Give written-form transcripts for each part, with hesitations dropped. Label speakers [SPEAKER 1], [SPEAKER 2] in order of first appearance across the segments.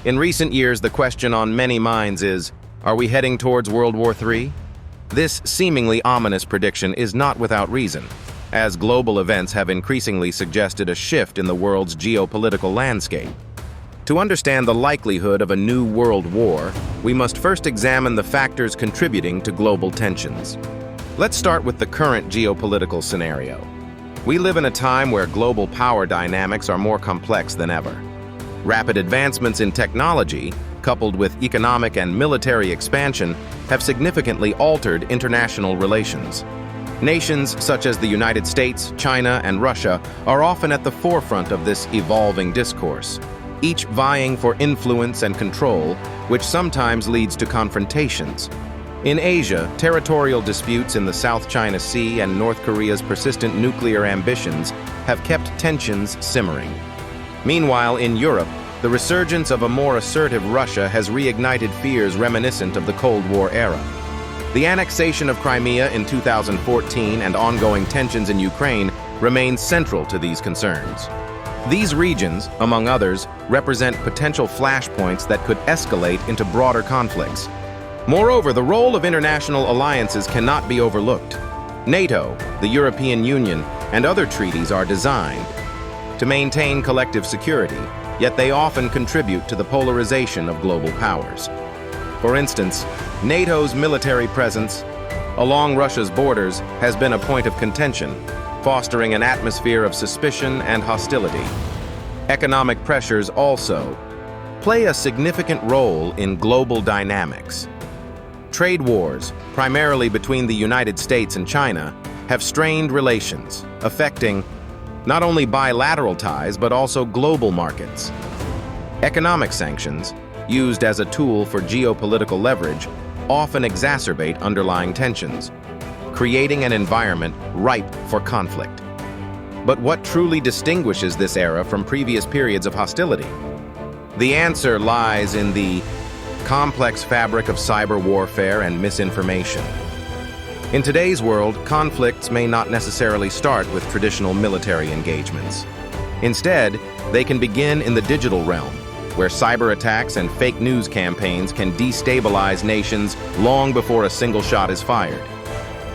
[SPEAKER 1] In recent years, the question on many minds is, are we heading towards World War III? This seemingly ominous prediction is not without reason, as global events have increasingly suggested a shift in the world's geopolitical landscape. To understand the likelihood of a new world war, we must first examine the factors contributing to global tensions. Let's start with the current geopolitical scenario. We live in a time where global power dynamics are more complex than ever. Rapid advancements in technology, coupled with economic and military expansion, have significantly altered international relations. Nations such as the United States, China, and Russia are often at the forefront of this evolving discourse, each vying for influence and control, which sometimes leads to confrontations. In Asia, territorial disputes in the South China Sea and North Korea's persistent nuclear ambitions have kept tensions simmering. Meanwhile, in Europe, the resurgence of a more assertive Russia has reignited fears reminiscent of the Cold War era. The annexation of Crimea in 2014 and ongoing tensions in Ukraine remain central to these concerns. These regions, among others, represent potential flashpoints that could escalate into broader conflicts. Moreover, the role of international alliances cannot be overlooked. NATO, the European Union, and other treaties are designed to maintain collective security, yet they often contribute to the polarization of global powers. For instance, NATO's military presence along Russia's borders has been a point of contention, fostering an atmosphere of suspicion and hostility. Economic pressures also play a significant role in global dynamics. Trade wars, primarily between the United States and China, have strained relations, affecting not only bilateral ties but also global markets. Economic sanctions, used as a tool for geopolitical leverage, often exacerbate underlying tensions, creating an environment ripe for conflict. But what truly distinguishes this era from previous periods of hostility? The answer lies in the complex fabric of cyber warfare and misinformation. In today's world, conflicts may not necessarily start with traditional military engagements. Instead, they can begin in the digital realm, where cyber attacks and fake news campaigns can destabilize nations long before a single shot is fired.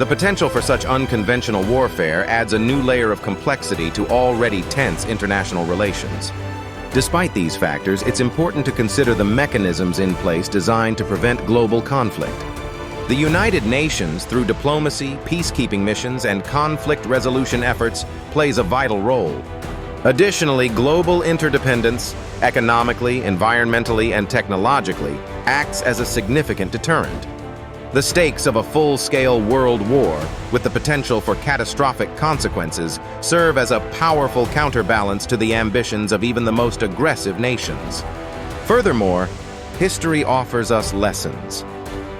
[SPEAKER 1] The potential for such unconventional warfare adds a new layer of complexity to already tense international relations. Despite these factors, it's important to consider the mechanisms in place designed to prevent global conflict. The United Nations, through diplomacy, peacekeeping missions, and conflict resolution efforts, plays a vital role. Additionally, global interdependence, economically, environmentally, and technologically, acts as a significant deterrent. The stakes of a full-scale world war, with the potential for catastrophic consequences, serve as a powerful counterbalance to the ambitions of even the most aggressive nations. Furthermore, history offers us lessons.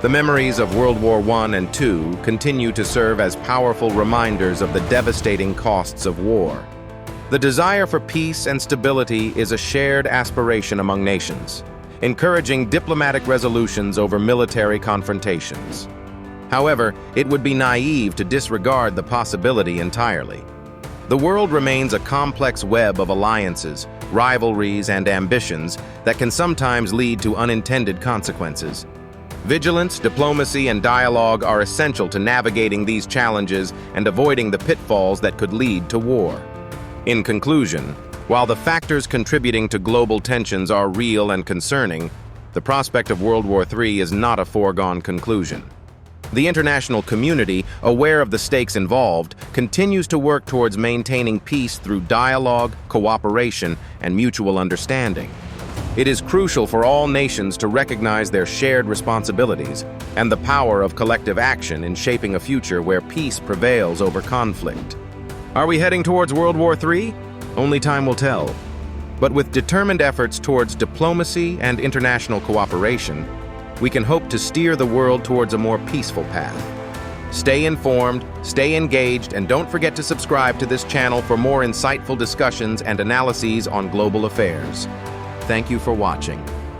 [SPEAKER 1] The memories of World War I and II continue to serve as powerful reminders of the devastating costs of war. The desire for peace and stability is a shared aspiration among nations, encouraging diplomatic resolutions over military confrontations. However, it would be naive to disregard the possibility entirely. The world remains a complex web of alliances, rivalries, and ambitions that can sometimes lead to unintended consequences. Vigilance, diplomacy, and dialogue are essential to navigating these challenges and avoiding the pitfalls that could lead to war. In conclusion, while the factors contributing to global tensions are real and concerning, the prospect of World War III is not a foregone conclusion. The international community, aware of the stakes involved, continues to work towards maintaining peace through dialogue, cooperation, and mutual understanding. It is crucial for all nations to recognize their shared responsibilities and the power of collective action in shaping a future where peace prevails over conflict. Are we heading towards World War III? Only time will tell. But with determined efforts towards diplomacy and international cooperation, we can hope to steer the world towards a more peaceful path. Stay informed, stay engaged, and don't forget to subscribe to this channel for more insightful discussions and analyses on global affairs. Thank you for watching.